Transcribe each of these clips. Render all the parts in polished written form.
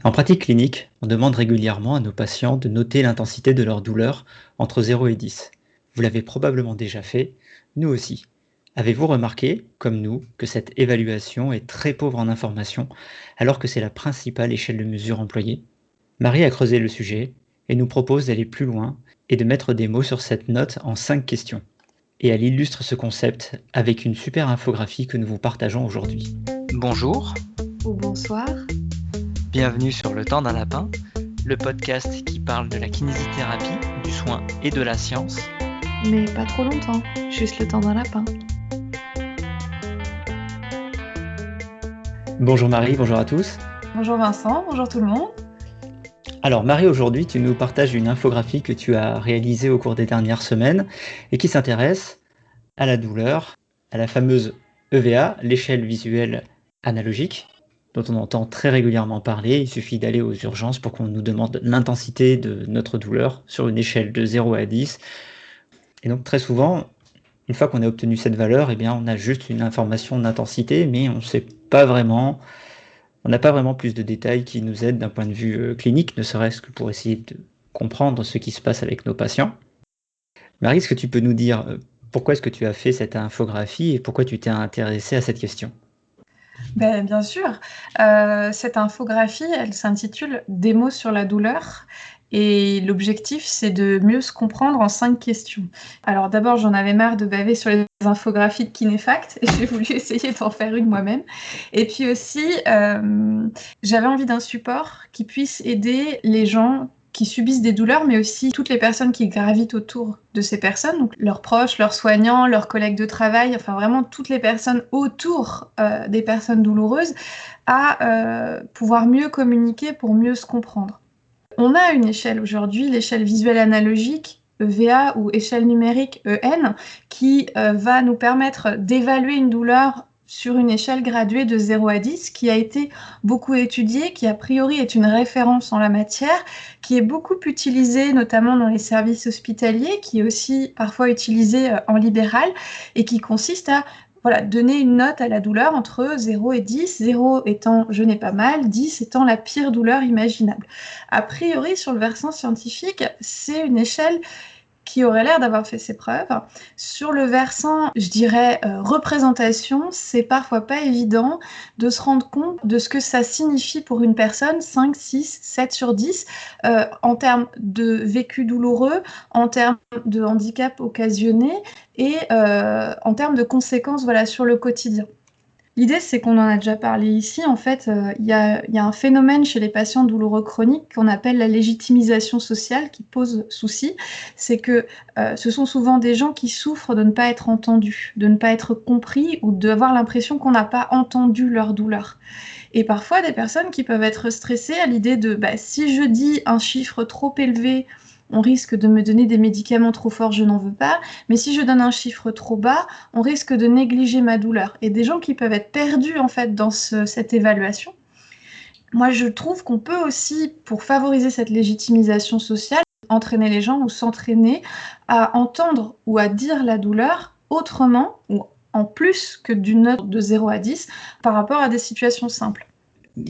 En pratique clinique, on demande régulièrement à nos patients de noter l'intensité de leur douleur entre 0 et 10. Vous l'avez probablement déjà fait, nous aussi. Avez-vous remarqué, comme nous, que cette évaluation est très pauvre en informations, alors que c'est la principale échelle de mesure employée? Marie a creusé le sujet et nous propose d'aller plus loin et de mettre des mots sur cette note en 5 questions. Et elle illustre ce concept avec une super infographie que nous vous partageons aujourd'hui. Bonjour, Ou bonsoir. bienvenue sur Le Temps d'un Lapin, le podcast qui parle de la kinésithérapie, du soin et de la science. Mais pas trop longtemps, juste le temps d'un lapin. Bonjour Marie, bonjour à tous. Bonjour Vincent, bonjour tout le monde. Alors Marie, aujourd'hui tu nous partages une infographie que tu as réalisée au cours des dernières semaines et qui s'intéresse à la douleur, à la fameuse EVA, l'échelle visuelle analogique, dont on entend très régulièrement parler. Il suffit d'aller aux urgences pour qu'on nous demande l'intensité de notre douleur sur une échelle de 0 à 10. Et donc très souvent, une fois qu'on a obtenu cette valeur, eh bien, on a juste une information d'intensité, mais on n'a pas vraiment plus de détails qui nous aident d'un point de vue clinique, ne serait-ce que pour essayer de comprendre ce qui se passe avec nos patients. Marie, est-ce que tu peux nous dire pourquoi est-ce que tu as fait cette infographie et pourquoi tu t'es intéressée à cette question? Bien sûr, cette infographie, elle s'intitule Des mots sur la douleur et l'objectif, c'est de mieux se comprendre en 5 questions. Alors d'abord, j'en avais marre de baver sur les infographies de Kinéfact et j'ai voulu essayer d'en faire une moi-même. Et puis aussi, j'avais envie d'un support qui puisse aider les gens qui subissent des douleurs, mais aussi toutes les personnes qui gravitent autour de ces personnes, donc leurs proches, leurs soignants, leurs collègues de travail, enfin vraiment toutes les personnes autour des personnes douloureuses, à pouvoir mieux communiquer pour mieux se comprendre. On a une échelle aujourd'hui, l'échelle visuelle analogique, EVA ou échelle numérique EN, qui va nous permettre d'évaluer une douleur sur une échelle graduée de 0 à 10, qui a été beaucoup étudiée, qui a priori est une référence en la matière, qui est beaucoup utilisée notamment dans les services hospitaliers, qui est aussi parfois utilisée en libéral, et qui consiste à donner une note à la douleur entre 0 et 10, 0 étant je n'ai pas mal, 10 étant la pire douleur imaginable. A priori, sur le versant scientifique, c'est une échelle qui aurait l'air d'avoir fait ses preuves. Sur le versant, je dirais, représentation, c'est parfois pas évident de se rendre compte de ce que ça signifie pour une personne, 5, 6, 7 sur 10, en termes de vécu douloureux, en termes de handicap occasionné et en termes de conséquences sur le quotidien. L'idée, c'est qu'on en a déjà parlé ici. En fait, il y a un phénomène chez les patients douloureux chroniques qu'on appelle la légitimisation sociale qui pose souci. C'est que ce sont souvent des gens qui souffrent de ne pas être entendus, de ne pas être compris ou d'avoir l'impression qu'on n'a pas entendu leur douleur. Et parfois, des personnes qui peuvent être stressées à l'idée de si je dis un chiffre trop élevé, on risque de me donner des médicaments trop forts, je n'en veux pas. Mais si je donne un chiffre trop bas, on risque de négliger ma douleur. Et des gens qui peuvent être perdus en fait dans cette évaluation. Moi, je trouve qu'on peut aussi, pour favoriser cette légitimisation sociale, entraîner les gens ou s'entraîner à entendre ou à dire la douleur autrement ou en plus que d'une note de 0 à 10 par rapport à des situations simples.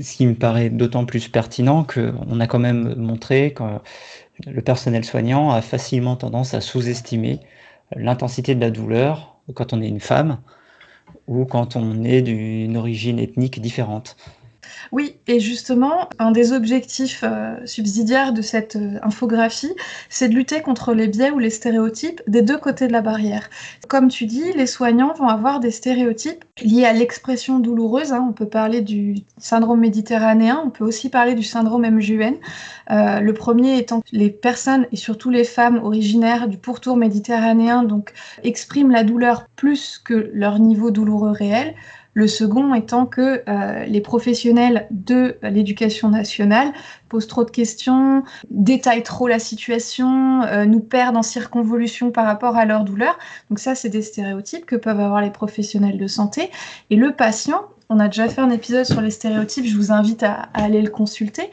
Ce qui me paraît d'autant plus pertinent qu'on a quand même montré que le personnel soignant a facilement tendance à sous-estimer l'intensité de la douleur quand on est une femme ou quand on est d'une origine ethnique différente. Oui, et justement, un des objectifs subsidiaires de cette infographie, c'est de lutter contre les biais ou les stéréotypes des deux côtés de la barrière. Comme tu dis, les soignants vont avoir des stéréotypes liés à l'expression douloureuse. On peut parler du syndrome méditerranéen, on peut aussi parler du syndrome MJUN. Le premier étant que les personnes, et surtout les femmes originaires du pourtour méditerranéen, donc expriment la douleur plus que leur niveau douloureux réel. Le second étant que les professionnels de l'éducation nationale posent trop de questions, détaillent trop la situation, nous perdent en circonvolution par rapport à leur douleur. Donc ça, c'est des stéréotypes que peuvent avoir les professionnels de santé. Et le patient, on a déjà fait un épisode sur les stéréotypes, je vous invite à aller le consulter,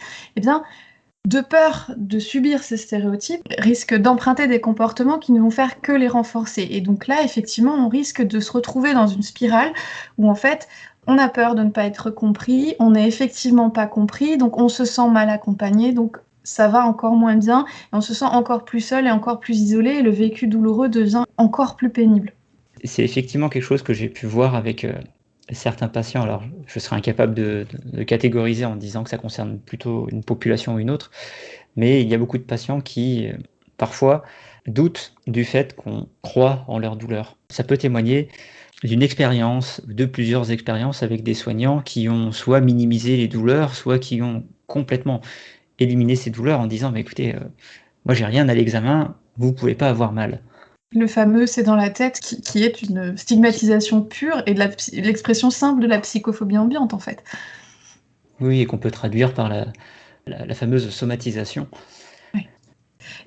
de peur de subir ces stéréotypes, risque d'emprunter des comportements qui ne vont faire que les renforcer. Et donc là, effectivement, on risque de se retrouver dans une spirale où, en fait, on a peur de ne pas être compris, on n'est effectivement pas compris, donc on se sent mal accompagné, donc ça va encore moins bien, et on se sent encore plus seul et encore plus isolé, et le vécu douloureux devient encore plus pénible. C'est effectivement quelque chose que j'ai pu voir avec certains patients. Alors, je serais incapable de catégoriser en disant que ça concerne plutôt une population ou une autre, mais il y a beaucoup de patients qui, parfois, doutent du fait qu'on croit en leur douleur. Ça peut témoigner d'une expérience, de plusieurs expériences avec des soignants qui ont soit minimisé les douleurs, soit qui ont complètement éliminé ces douleurs en disant: «Bah, écoutez, moi j'ai rien à l'examen, vous pouvez pas avoir mal». Le fameux «c'est dans la tête» qui est une stigmatisation pure et de l'expression simple de la psychophobie ambiante, en fait. Oui, et qu'on peut traduire par la fameuse somatisation. Ouais.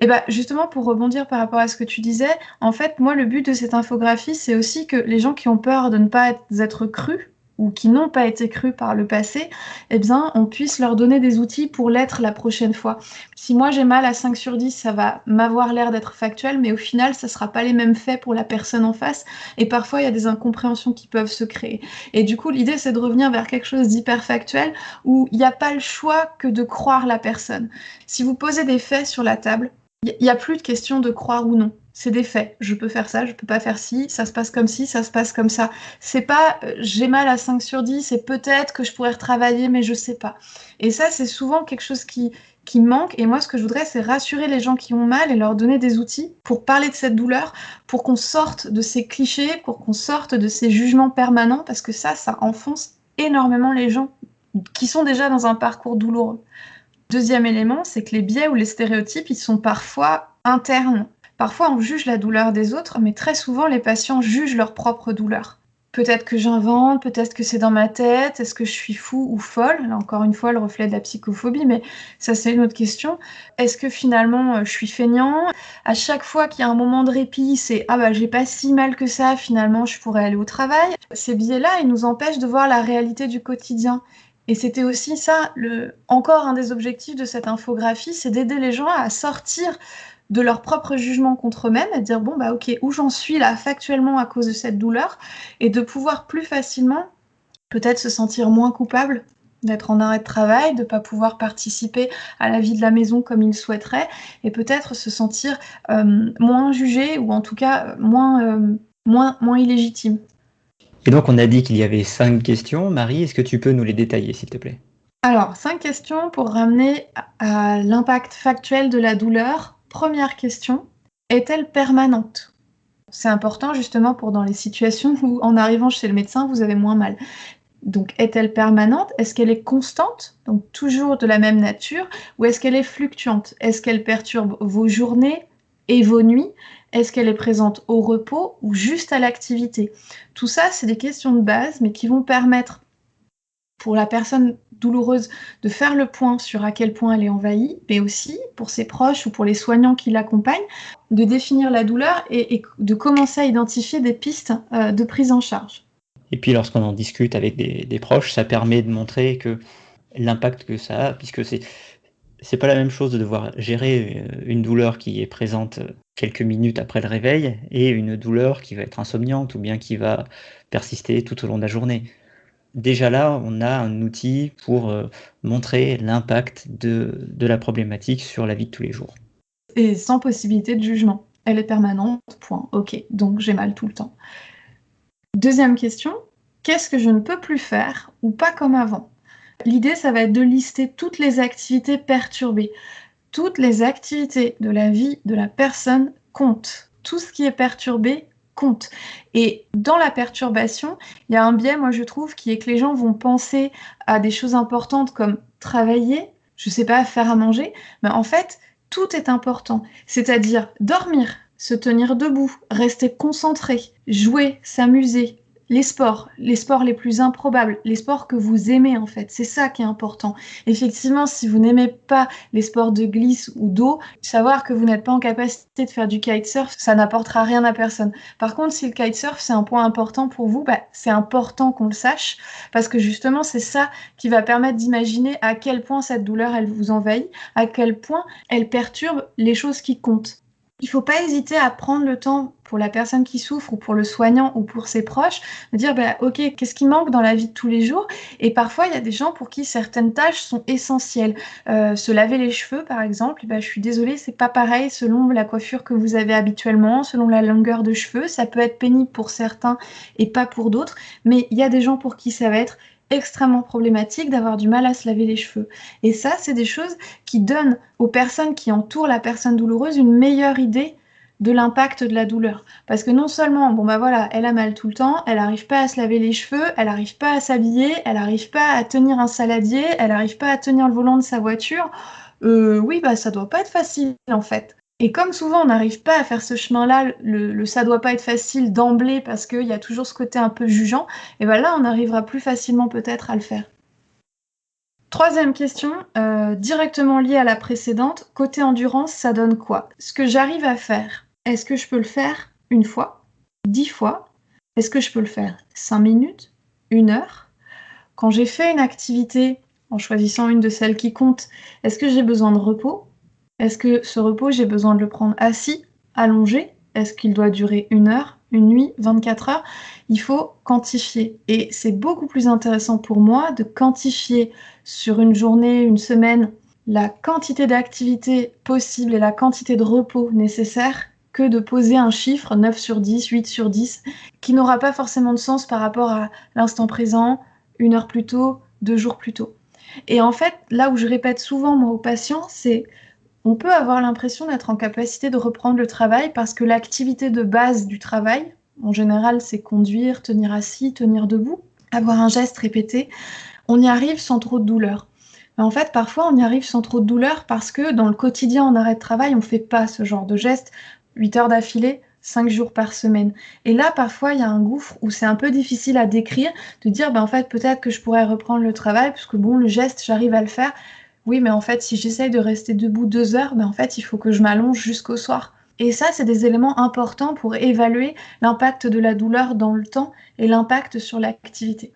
Et bah, justement, pour rebondir par rapport à ce que tu disais, en fait, moi, le but de cette infographie, c'est aussi que les gens qui ont peur de ne pas être crus ou qui n'ont pas été crus par le passé, eh bien, on puisse leur donner des outils pour l'être la prochaine fois. Si moi j'ai mal à 5 sur 10, ça va m'avoir l'air d'être factuel, mais au final, ça sera pas les mêmes faits pour la personne en face, et parfois il y a des incompréhensions qui peuvent se créer. Et du coup, l'idée, c'est de revenir vers quelque chose d'hyper factuel, où il n'y a pas le choix que de croire la personne. Si vous posez des faits sur la table, il n'y a plus de question de croire ou non. C'est des faits. Je peux faire ça, je peux pas faire ci, ça se passe comme ci, ça se passe comme ça. C'est pas j'ai mal à 5 sur 10 et peut-être que je pourrais retravailler, mais je sais pas. Et ça, c'est souvent quelque chose qui manque. Et moi, ce que je voudrais, c'est rassurer les gens qui ont mal et leur donner des outils pour parler de cette douleur, pour qu'on sorte de ces clichés, pour qu'on sorte de ces jugements permanents, parce que ça enfonce énormément les gens qui sont déjà dans un parcours douloureux. Deuxième élément, c'est que les biais ou les stéréotypes, ils sont parfois internes. Parfois, on juge la douleur des autres, mais très souvent, les patients jugent leur propre douleur. Peut-être que j'invente, peut-être que c'est dans ma tête, est-ce que je suis fou ou folle? Là, encore une fois, le reflet de la psychophobie, mais ça, c'est une autre question. Est-ce que finalement, je suis feignant? À chaque fois qu'il y a un moment de répit, c'est « Ah bah, j'ai pas si mal que ça, finalement, je pourrais aller au travail ». Ces biais-là, ils nous empêchent de voir la réalité du quotidien. Et c'était aussi ça, encore un des objectifs de cette infographie, c'est d'aider les gens à sortir de leur propre jugement contre eux-mêmes, à dire bon bah ok, où j'en suis là factuellement à cause de cette douleur, et de pouvoir plus facilement peut-être se sentir moins coupable d'être en arrêt de travail, de ne pas pouvoir participer à la vie de la maison comme ils souhaiteraient, et peut-être se sentir moins jugé, ou en tout cas moins illégitime. Et donc on a dit qu'il y avait 5 questions. Marie, est-ce que tu peux nous les détailler, s'il te plaît? Alors, 5 questions pour ramener à l'impact factuel de la douleur. Première question, est-elle permanente? C'est important justement pour dans les situations où en arrivant chez le médecin, vous avez moins mal. Donc, est-elle permanente? Est-ce qu'elle est constante, donc toujours de la même nature, ou est-ce qu'elle est fluctuante? Est-ce qu'elle perturbe vos journées et vos nuits? Est-ce qu'elle est présente au repos ou juste à l'activité? Tout ça, c'est des questions de base, mais qui vont permettre pour la personne douloureuse de faire le point sur à quel point elle est envahie, mais aussi pour ses proches ou pour les soignants qui l'accompagnent, de définir la douleur et de commencer à identifier des pistes de prise en charge. Et puis lorsqu'on en discute avec des proches, ça permet de montrer que l'impact que ça a, puisque c'est pas la même chose de devoir gérer une douleur qui est présente quelques minutes après le réveil et une douleur qui va être insomniante ou bien qui va persister tout au long de la journée. Déjà là, on a un outil pour montrer l'impact de la problématique sur la vie de tous les jours. Et sans possibilité de jugement. Elle est permanente, point. Ok, donc j'ai mal tout le temps. Deuxième question, qu'est-ce que je ne peux plus faire ou pas comme avant? L'idée, ça va être de lister toutes les activités perturbées. Toutes les activités de la vie de la personne comptent. Tout ce qui est perturbé compte. Et dans la perturbation, il y a un biais, moi je trouve, qui est que les gens vont penser à des choses importantes comme travailler, je sais pas, faire à manger, mais en fait, tout est important. C'est-à-dire dormir, se tenir debout, rester concentré, jouer, s'amuser, les sports les plus improbables, les sports que vous aimez en fait, c'est ça qui est important. Effectivement, si vous n'aimez pas les sports de glisse ou d'eau, savoir que vous n'êtes pas en capacité de faire du kitesurf, ça n'apportera rien à personne. Par contre, si le kitesurf c'est un point important pour vous, c'est important qu'on le sache, parce que justement c'est ça qui va permettre d'imaginer à quel point cette douleur elle vous envahit, à quel point elle perturbe les choses qui comptent. Il ne faut pas hésiter à prendre le temps pour la personne qui souffre ou pour le soignant ou pour ses proches, de dire ok, qu'est-ce qui manque dans la vie de tous les jours? Et parfois, il y a des gens pour qui certaines tâches sont essentielles. Se laver les cheveux, par exemple, je suis désolée, c'est pas pareil selon la coiffure que vous avez habituellement, selon la longueur de cheveux. Ça peut être pénible pour certains et pas pour d'autres, mais il y a des gens pour qui ça va être extrêmement problématique d'avoir du mal à se laver les cheveux. Et ça, c'est des choses qui donnent aux personnes qui entourent la personne douloureuse une meilleure idée de l'impact de la douleur. Parce que non seulement, elle a mal tout le temps, elle n'arrive pas à se laver les cheveux, elle n'arrive pas à s'habiller, elle n'arrive pas à tenir un saladier, elle n'arrive pas à tenir le volant de sa voiture. Ça doit pas être facile en fait. Et comme souvent on n'arrive pas à faire ce chemin-là, ça doit pas être facile d'emblée parce qu'il y a toujours ce côté un peu jugeant, et là on arrivera plus facilement peut-être à le faire. Troisième question, directement liée à la précédente, côté endurance, ça donne quoi? Ce que j'arrive à faire, est-ce que je peux le faire 1 fois, 10 fois? Est-ce que je peux le faire 5 minutes, 1 heure? Quand j'ai fait une activité, en choisissant une de celles qui comptent, est-ce que j'ai besoin de repos? Est-ce que ce repos, j'ai besoin de le prendre assis, allongé? Est-ce qu'il doit durer 1 heure, 1 nuit, 24 heures? Il faut quantifier. Et c'est beaucoup plus intéressant pour moi de quantifier sur une journée, une semaine, la quantité d'activité possible et la quantité de repos nécessaire que de poser un chiffre 9 sur 10, 8 sur 10, qui n'aura pas forcément de sens par rapport à l'instant présent, 1 heure plus tôt, 2 jours plus tôt. Et en fait, là où je répète souvent moi aux patients, c'est on peut avoir l'impression d'être en capacité de reprendre le travail parce que l'activité de base du travail, en général, c'est conduire, tenir assis, tenir debout, avoir un geste répété, on y arrive sans trop de douleur. Mais en fait, parfois, on y arrive sans trop de douleur parce que dans le quotidien, en arrêt de travail, on ne fait pas ce genre de geste 8 heures d'affilée, 5 jours par semaine. Et là, parfois, il y a un gouffre où c'est un peu difficile à décrire, de dire, en fait, peut-être que je pourrais reprendre le travail, puisque le geste, j'arrive à le faire. Oui, mais en fait, si j'essaye de rester debout 2 heures, en fait, il faut que je m'allonge jusqu'au soir. Et ça, c'est des éléments importants pour évaluer l'impact de la douleur dans le temps et l'impact sur l'activité.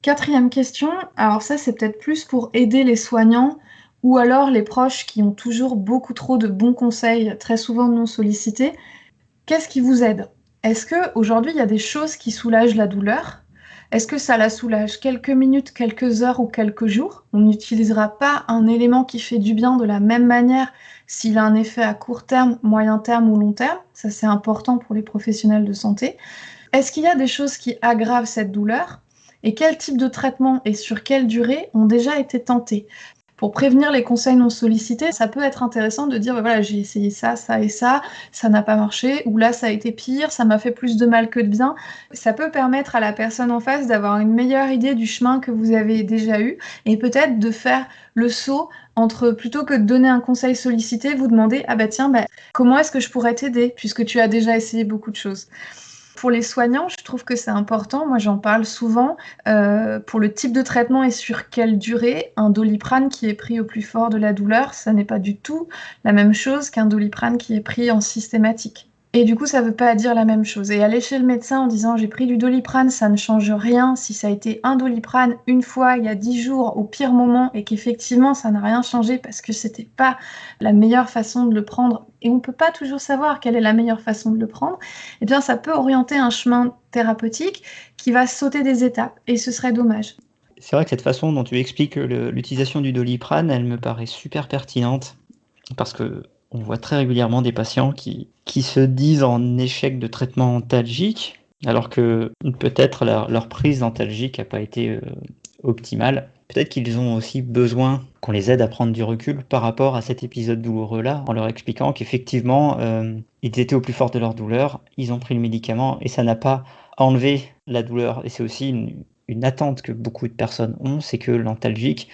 4e question, alors ça, c'est peut-être plus pour aider les soignants ou alors les proches qui ont toujours beaucoup trop de bons conseils, très souvent non sollicités. Qu'est-ce qui vous aide? Est-ce qu'aujourd'hui, il y a des choses qui soulagent la douleur? Est-ce que ça la soulage quelques minutes, quelques heures ou quelques jours? On n'utilisera pas un élément qui fait du bien de la même manière s'il a un effet à court terme, moyen terme ou long terme. Ça, c'est important pour les professionnels de santé. Est-ce qu'il y a des choses qui aggravent cette douleur? Et quel type de traitement et sur quelle durée ont déjà été tentés? Pour prévenir les conseils non sollicités, ça peut être intéressant de dire j'ai essayé ça, ça et ça n'a pas marché, ou là ça a été pire, ça m'a fait plus de mal que de bien. Ça peut permettre à la personne en face d'avoir une meilleure idée du chemin que vous avez déjà eu, et peut-être de faire le saut entre, plutôt que de donner un conseil sollicité, vous demander comment est-ce que je pourrais t'aider, puisque tu as déjà essayé beaucoup de choses. Pour les soignants, je trouve que c'est important, moi j'en parle souvent, pour le type de traitement et sur quelle durée, un Doliprane qui est pris au plus fort de la douleur, ça n'est pas du tout la même chose qu'un Doliprane qui est pris en systématique. Et du coup, ça ne veut pas dire la même chose. Et aller chez le médecin en disant j'ai pris du Doliprane, ça ne change rien. Si ça a été un Doliprane une fois il y a 10 jours au pire moment et qu'effectivement ça n'a rien changé parce que c'était pas la meilleure façon de le prendre et on ne peut pas toujours savoir quelle est la meilleure façon de le prendre, eh bien ça peut orienter un chemin thérapeutique qui va sauter des étapes et ce serait dommage. C'est vrai que cette façon dont tu expliques l'utilisation du Doliprane, elle me paraît super pertinente parce que on voit très régulièrement des patients qui se disent en échec de traitement antalgique, alors que peut-être leur prise d'antalgique n'a pas été optimale. Peut-être qu'ils ont aussi besoin qu'on les aide à prendre du recul par rapport à cet épisode douloureux-là, en leur expliquant qu'effectivement, ils étaient au plus fort de leur douleur, ils ont pris le médicament et ça n'a pas enlevé la douleur. Et c'est aussi une attente que beaucoup de personnes ont, c'est que l'antalgique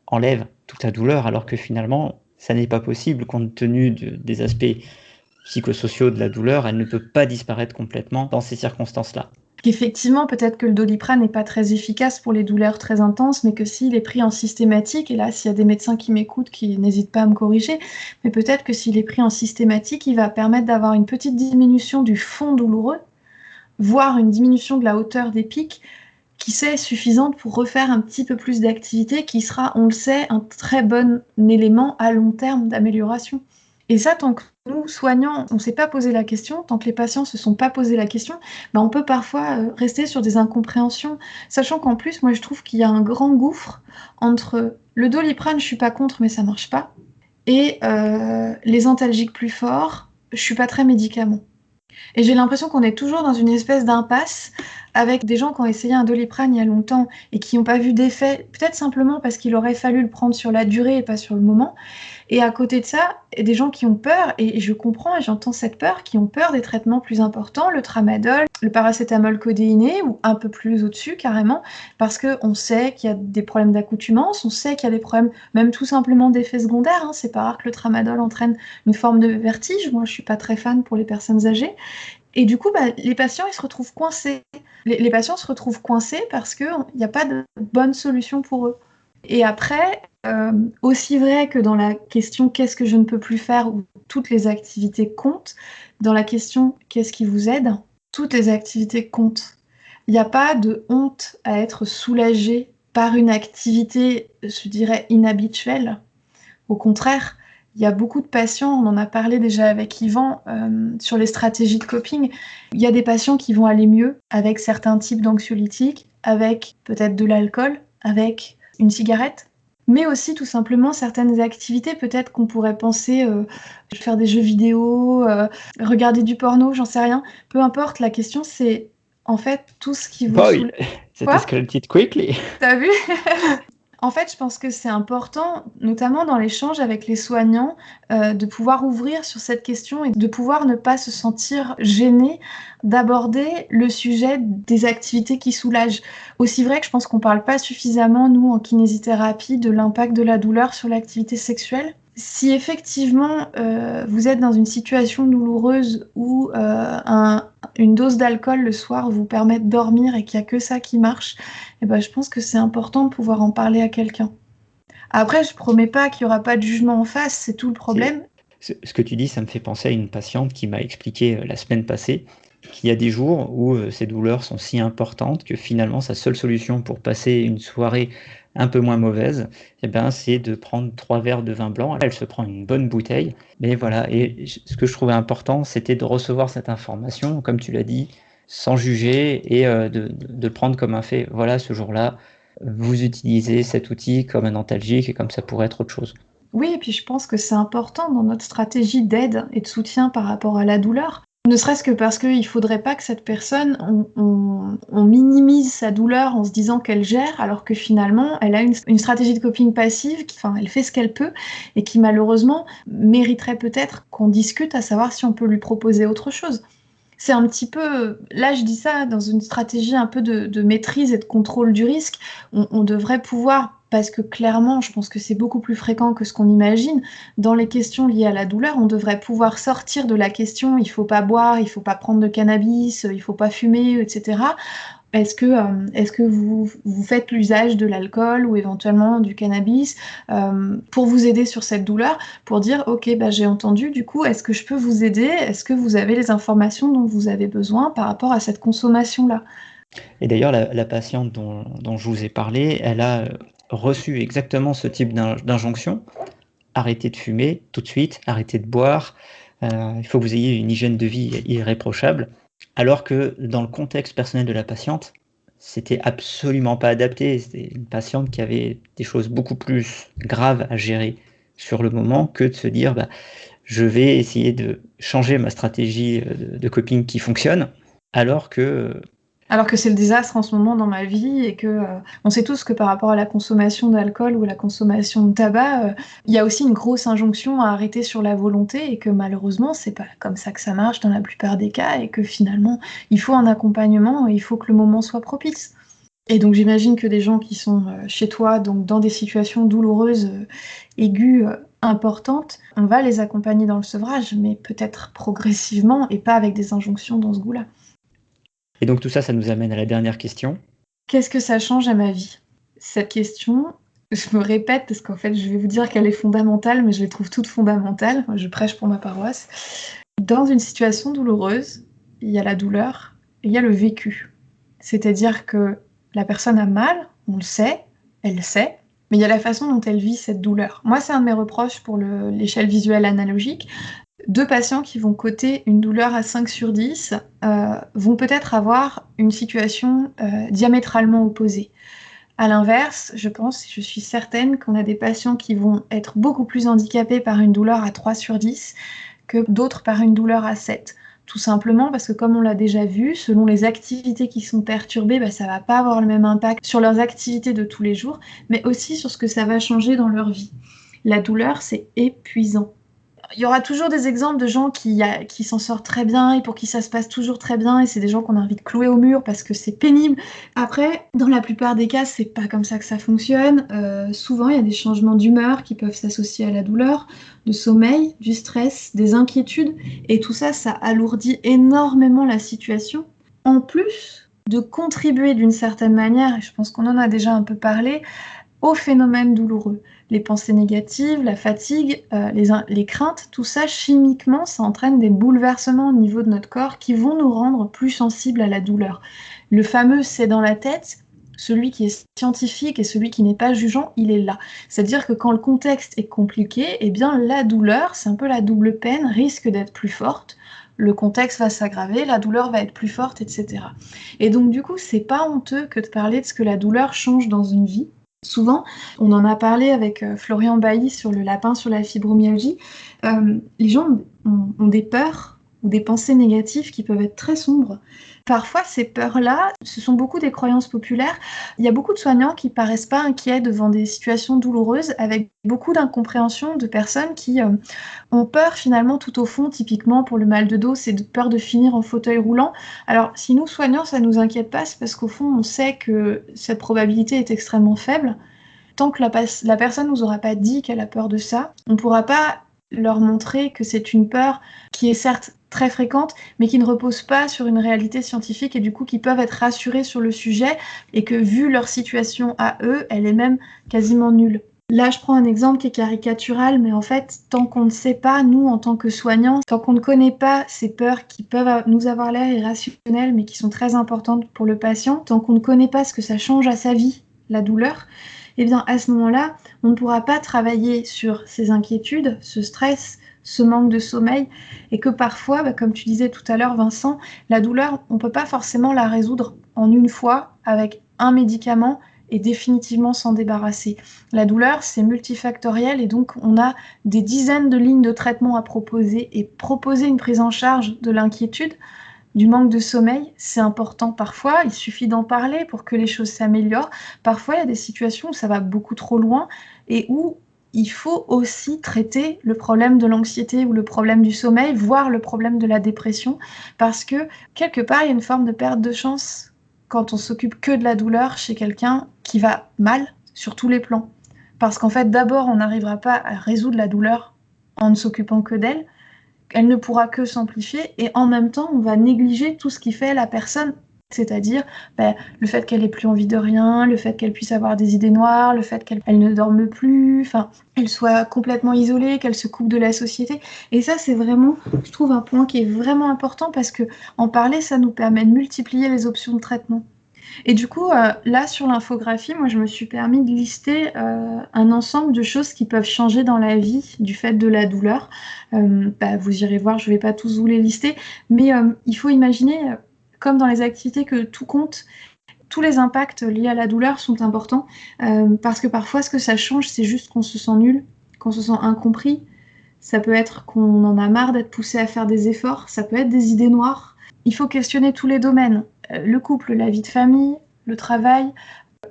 enlève toute la douleur, alors que finalement, ça n'est pas possible compte tenu des aspects psychosociaux de la douleur, elle ne peut pas disparaître complètement dans ces circonstances-là. Effectivement, peut-être que le Doliprane n'est pas très efficace pour les douleurs très intenses, mais que s'il est pris en systématique, et là, s'il y a des médecins qui m'écoutent, qui n'hésitent pas à me corriger, mais peut-être que s'il est pris en systématique, il va permettre d'avoir une petite diminution du fond douloureux, voire une diminution de la hauteur des pics, qui est suffisante pour refaire un petit peu plus d'activité, qui sera, on le sait, un très bon élément à long terme d'amélioration. Et ça, tant que nous, soignants, on ne s'est pas posé la question, tant que les patients ne se sont pas posé la question, ben on peut parfois rester sur des incompréhensions, sachant qu'en plus, moi, je trouve qu'il y a un grand gouffre entre le Doliprane, je ne suis pas contre, mais ça ne marche pas, et les antalgiques plus forts, je ne suis pas très médicament. Et j'ai l'impression qu'on est toujours dans une espèce d'impasse avec des gens qui ont essayé un Doliprane il y a longtemps et qui n'ont pas vu d'effet, peut-être simplement parce qu'il aurait fallu le prendre sur la durée et pas sur le moment. Et à côté de ça, des gens qui ont peur, et je comprends et j'entends cette peur, qui ont peur des traitements plus importants, le tramadol, le paracétamol codéiné, ou un peu plus au-dessus carrément, parce qu'on sait qu'il y a des problèmes d'accoutumance, on sait qu'il y a des problèmes même tout simplement d'effets secondaires. Hein. C'est pas rare que le tramadol entraîne une forme de vertige. Moi, je suis pas très fan pour les personnes âgées. Et du coup, les patients, ils se retrouvent coincés. Les patients se retrouvent coincés parce qu'il n'y a pas de bonne solution pour eux. Et après, aussi vrai que dans la question qu'est-ce que je ne peux plus faire, où toutes les activités comptent, dans la question qu'est-ce qui vous aide, toutes les activités comptent. Il n'y a pas de honte à être soulagé par une activité, je dirais, inhabituelle. Au contraire, il y a beaucoup de patients, on en a parlé déjà avec Yvan, sur les stratégies de coping. Il y a des patients qui vont aller mieux avec certains types d'anxiolytiques, avec peut-être de l'alcool, avec une cigarette, mais aussi tout simplement certaines activités, peut-être qu'on pourrait penser faire des jeux vidéo, regarder du porno, j'en sais rien. Peu importe, la question c'est en fait tout ce qui vous Boy, that Quoi ? escalated quickly. T'as vu ? En fait, je pense que c'est important, notamment dans l'échange avec les soignants, de pouvoir ouvrir sur cette question et de pouvoir ne pas se sentir gêné d'aborder le sujet des activités qui soulagent. Aussi vrai que je pense qu'on ne parle pas suffisamment, nous, en kinésithérapie, de l'impact de la douleur sur l'activité sexuelle. Si effectivement vous êtes dans une situation douloureuse où une dose d'alcool le soir vous permet de dormir et qu'il n'y a que ça qui marche, eh ben, je pense que c'est important de pouvoir en parler à quelqu'un. Après, je promets pas qu'il n'y aura pas de jugement en face, c'est tout le problème. Ce que tu dis, ça me fait penser à une patiente qui m'a expliqué la semaine passée qu'il y a des jours où ces douleurs sont si importantes que finalement sa seule solution pour passer une soirée un peu moins mauvaise, eh ben, c'est de prendre 3 verres de vin blanc. Elle se prend une bonne bouteille, mais voilà. Et ce que je trouvais important, c'était de recevoir cette information, comme tu l'as dit, sans juger et de le prendre comme un fait. Voilà, ce jour-là, vous utilisez cet outil comme un antalgique et comme ça pourrait être autre chose. Oui, et puis je pense que c'est important dans notre stratégie d'aide et de soutien par rapport à la douleur. Ne serait-ce que parce qu'il ne faudrait pas que cette personne, on minimise sa douleur en se disant qu'elle gère, alors que finalement, elle a une stratégie de coping passive, elle fait ce qu'elle peut, et qui malheureusement mériterait peut-être qu'on discute à savoir si on peut lui proposer autre chose. C'est un petit peu, là je dis ça dans une stratégie un peu de maîtrise et de contrôle du risque, on devrait pouvoir, parce que clairement je pense que c'est beaucoup plus fréquent que ce qu'on imagine, dans les questions liées à la douleur, on devrait pouvoir sortir de la question il faut pas boire, il faut pas prendre de cannabis, il faut pas fumer, etc. Est-ce que vous faites l'usage de l'alcool ou éventuellement du cannabis pour vous aider sur cette douleur, pour dire ok, j'ai entendu, du coup, est-ce que je peux vous aider? Est-ce que vous avez les informations dont vous avez besoin par rapport à cette consommation-là? Et d'ailleurs, la patiente dont je vous ai parlé, elle a reçu exactement ce type d'injonction. Arrêtez de fumer tout de suite, arrêtez de boire, il faut que vous ayez une hygiène de vie irréprochable. Alors que dans le contexte personnel de la patiente, c'était absolument pas adapté. C'était une patiente qui avait des choses beaucoup plus graves à gérer sur le moment que de se dire je vais essayer de changer ma stratégie de coping qui fonctionne, alors que Alors que c'est le désastre en ce moment dans ma vie et que on sait tous que par rapport à la consommation d'alcool ou la consommation de tabac, il y a aussi une grosse injonction à arrêter sur la volonté et que malheureusement c'est pas comme ça que ça marche dans la plupart des cas et que finalement il faut un accompagnement et il faut que le moment soit propice. Et donc j'imagine que des gens qui sont chez toi, donc dans des situations douloureuses, aiguës, importantes, on va les accompagner dans le sevrage, mais peut-être progressivement et pas avec des injonctions dans ce goût-là. Et donc tout ça, ça nous amène à la dernière question. Qu'est-ce que ça change à ma vie? Cette question, je me répète parce qu'en fait, je vais vous dire qu'elle est fondamentale, mais je les trouve toutes fondamentales. Moi, je prêche pour ma paroisse. Dans une situation douloureuse, il y a la douleur et il y a le vécu. C'est-à-dire que la personne a mal, on le sait, elle le sait, mais il y a la façon dont elle vit cette douleur. Moi, c'est un de mes reproches pour l'échelle visuelle analogique. 2 patients qui vont coter une douleur à 5 sur 10 vont peut-être avoir une situation diamétralement opposée. À l'inverse, je suis certaine qu'on a des patients qui vont être beaucoup plus handicapés par une douleur à 3 sur 10 que d'autres par une douleur à 7. Tout simplement parce que, comme on l'a déjà vu, selon les activités qui sont perturbées, ça va pas avoir le même impact sur leurs activités de tous les jours, mais aussi sur ce que ça va changer dans leur vie. La douleur, c'est épuisant. Il y aura toujours des exemples de gens qui s'en sortent très bien et pour qui ça se passe toujours très bien, et c'est des gens qu'on a envie de clouer au mur parce que c'est pénible. Après, dans la plupart des cas, c'est pas comme ça que ça fonctionne. Souvent, il y a des changements d'humeur qui peuvent s'associer à la douleur, de sommeil, du stress, des inquiétudes, et tout ça, ça alourdit énormément la situation. En plus de contribuer d'une certaine manière, et je pense qu'on en a déjà un peu parlé, au phénomène douloureux. Les pensées négatives, la fatigue, les craintes, tout ça, chimiquement, ça entraîne des bouleversements au niveau de notre corps qui vont nous rendre plus sensibles à la douleur. Le fameux « c'est dans la tête », celui qui est scientifique et celui qui n'est pas jugeant, il est là. C'est-à-dire que quand le contexte est compliqué, eh bien la douleur, c'est un peu la double peine, risque d'être plus forte. Le contexte va s'aggraver, la douleur va être plus forte, etc. Et donc du coup, c'est pas honteux que de parler de ce que la douleur change dans une vie. Souvent, on en a parlé avec Florian Bailly sur le lapin sur la fibromyalgie, les gens ont des peurs ou des pensées négatives qui peuvent être très sombres. Parfois, ces peurs-là, ce sont beaucoup des croyances populaires. Il y a beaucoup de soignants qui paraissent pas inquiets devant des situations douloureuses, avec beaucoup d'incompréhension de personnes qui ont peur finalement tout au fond. Typiquement pour le mal de dos, c'est de peur de finir en fauteuil roulant. Alors si nous, soignants, ça nous inquiète pas, c'est parce qu'au fond, on sait que cette probabilité est extrêmement faible. Tant que la personne nous aura pas dit qu'elle a peur de ça, on pourra pas leur montrer que c'est une peur qui est certes très fréquente, mais qui ne repose pas sur une réalité scientifique, et du coup qui peuvent être rassurés sur le sujet, et que vu leur situation à eux, elle est même quasiment nulle. Là, je prends un exemple qui est caricatural, mais en fait, tant qu'on ne sait pas, nous, en tant que soignants, tant qu'on ne connaît pas ces peurs qui peuvent nous avoir l'air irrationnelles, mais qui sont très importantes pour le patient, tant qu'on ne connaît pas ce que ça change à sa vie, la douleur, eh bien, à ce moment-là, on ne pourra pas travailler sur ces inquiétudes, ce stress, ce manque de sommeil, et que parfois, comme tu disais tout à l'heure, Vincent, la douleur, on ne peut pas forcément la résoudre en une fois avec un médicament et définitivement s'en débarrasser. La douleur, c'est multifactoriel, et donc on a des dizaines de lignes de traitement à proposer, et proposer une prise en charge de l'inquiétude, du manque de sommeil, c'est important. Parfois, il suffit d'en parler pour que les choses s'améliorent. Parfois, il y a des situations où ça va beaucoup trop loin et où il faut aussi traiter le problème de l'anxiété ou le problème du sommeil, voire le problème de la dépression, parce que quelque part, il y a une forme de perte de chance quand on s'occupe que de la douleur chez quelqu'un qui va mal sur tous les plans. Parce qu'en fait, d'abord, on n'arrivera pas à résoudre la douleur en ne s'occupant que d'elle. Elle ne pourra que s'amplifier, et en même temps, on va négliger tout ce qui fait la personne, c'est-à-dire le fait qu'elle ait plus envie de rien, le fait qu'elle puisse avoir des idées noires, le fait qu'elle ne dorme plus, elle soit complètement isolée, qu'elle se coupe de la société. Et ça, c'est vraiment, je trouve, un point qui est vraiment important, parce que en parler, ça nous permet de multiplier les options de traitement. Et du coup, là, sur l'infographie, moi, je me suis permis de lister un ensemble de choses qui peuvent changer dans la vie du fait de la douleur. Vous irez voir, je ne vais pas tous vous les lister, mais il faut imaginer, comme dans les activités, que tout compte. Tous les impacts liés à la douleur sont importants, parce que parfois, ce que ça change, c'est juste qu'on se sent nul, qu'on se sent incompris. Ça peut être qu'on en a marre d'être poussé à faire des efforts, ça peut être des idées noires. Il faut questionner tous les domaines. Le couple, la vie de famille, le travail,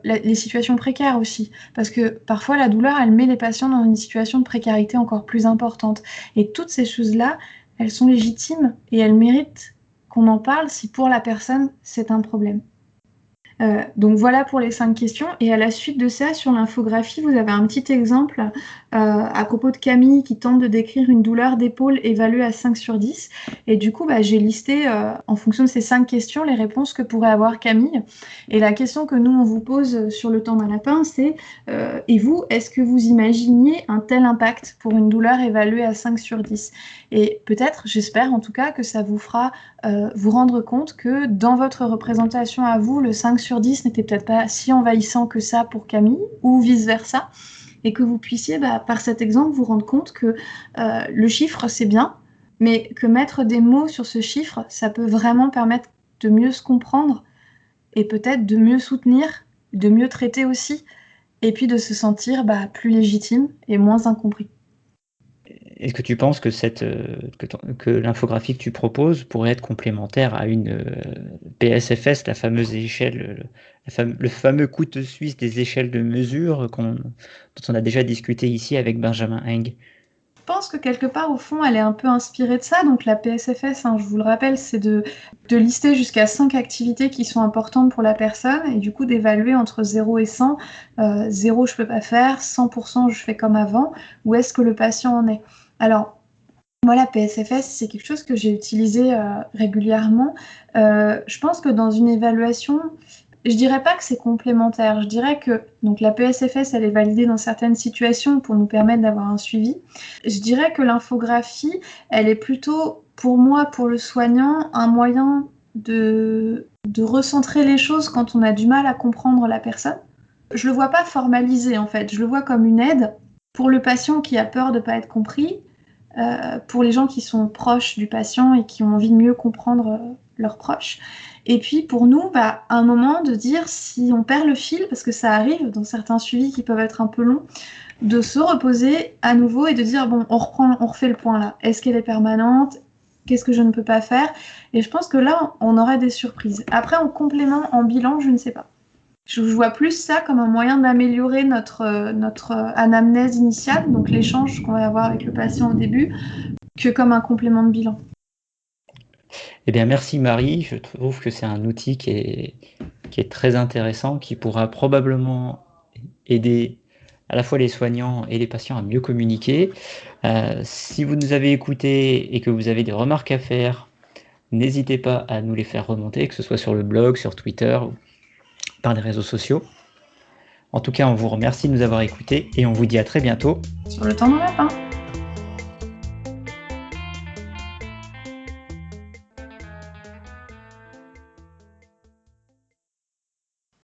les situations précaires aussi. Parce que parfois, la douleur, elle met les patients dans une situation de précarité encore plus importante. Et toutes ces choses-là, elles sont légitimes et elles méritent qu'on en parle si pour la personne, c'est un problème. Donc voilà pour les 5 questions. Et à la suite de ça, sur l'infographie, vous avez un petit exemple à propos de Camille qui tente de décrire une douleur d'épaule évaluée à 5 sur 10. Et du coup, j'ai listé en fonction de ces 5 questions les réponses que pourrait avoir Camille. Et la question que nous, on vous pose sur le temps d'un lapin, c'est et vous, est-ce que vous imaginiez un tel impact pour une douleur évaluée à 5 sur 10 ? Et peut-être, j'espère en tout cas, que ça vous fera vous rendre compte que dans votre représentation à vous, le 5 sur 10 n'était peut-être pas si envahissant que ça pour Camille, ou vice-versa, et que vous puissiez, par cet exemple, vous rendre compte que le chiffre, c'est bien, mais que mettre des mots sur ce chiffre, ça peut vraiment permettre de mieux se comprendre, et peut-être de mieux soutenir, de mieux traiter aussi, et puis de se sentir plus légitime et moins incompris. Est-ce que tu penses que que l'infographie que tu proposes pourrait être complémentaire à une PSFS, la fameuse échelle, le fameux couteau suisse des échelles de mesure dont on a déjà discuté ici avec Benjamin Eng? Je pense que quelque part, au fond, elle est un peu inspirée de ça. Donc la PSFS, je vous le rappelle, c'est de lister jusqu'à 5 activités qui sont importantes pour la personne et du coup d'évaluer entre 0 et 100. 0, je peux pas faire, 100%, je fais comme avant. Où est-ce que le patient en est? Alors, moi, la PSFS, c'est quelque chose que j'ai utilisé régulièrement. Je pense que dans une évaluation, je dirais pas que c'est complémentaire. Je dirais que donc la PSFS, elle est validée dans certaines situations pour nous permettre d'avoir un suivi. Je dirais que l'infographie, elle est plutôt, pour moi, pour le soignant, un moyen de recentrer les choses quand on a du mal à comprendre la personne. Je le vois pas formalisé, en fait. Je le vois comme une aide pour le patient qui a peur de pas être compris, pour les gens qui sont proches du patient et qui ont envie de mieux comprendre leurs proches. Et puis pour nous, un moment de dire si on perd le fil, parce que ça arrive dans certains suivis qui peuvent être un peu longs, de se reposer à nouveau et de dire bon, on refait le point là. Est-ce qu'elle est permanente? Qu'est-ce que je ne peux pas faire? Et je pense que là, on aurait des surprises. Après, en complément, en bilan, je ne sais pas. Je vois plus ça comme un moyen d'améliorer notre anamnèse initiale, donc l'échange qu'on va avoir avec le patient au début, que comme un complément de bilan. Eh bien, merci Marie. Je trouve que c'est un outil qui est très intéressant, qui pourra probablement aider à la fois les soignants et les patients à mieux communiquer. Si vous nous avez écoutés et que vous avez des remarques à faire, n'hésitez pas à nous les faire remonter, que ce soit sur le blog, sur Twitter ou par les réseaux sociaux. En tout cas, on vous remercie de nous avoir écoutés et on vous dit à très bientôt sur le temps dans la lapin.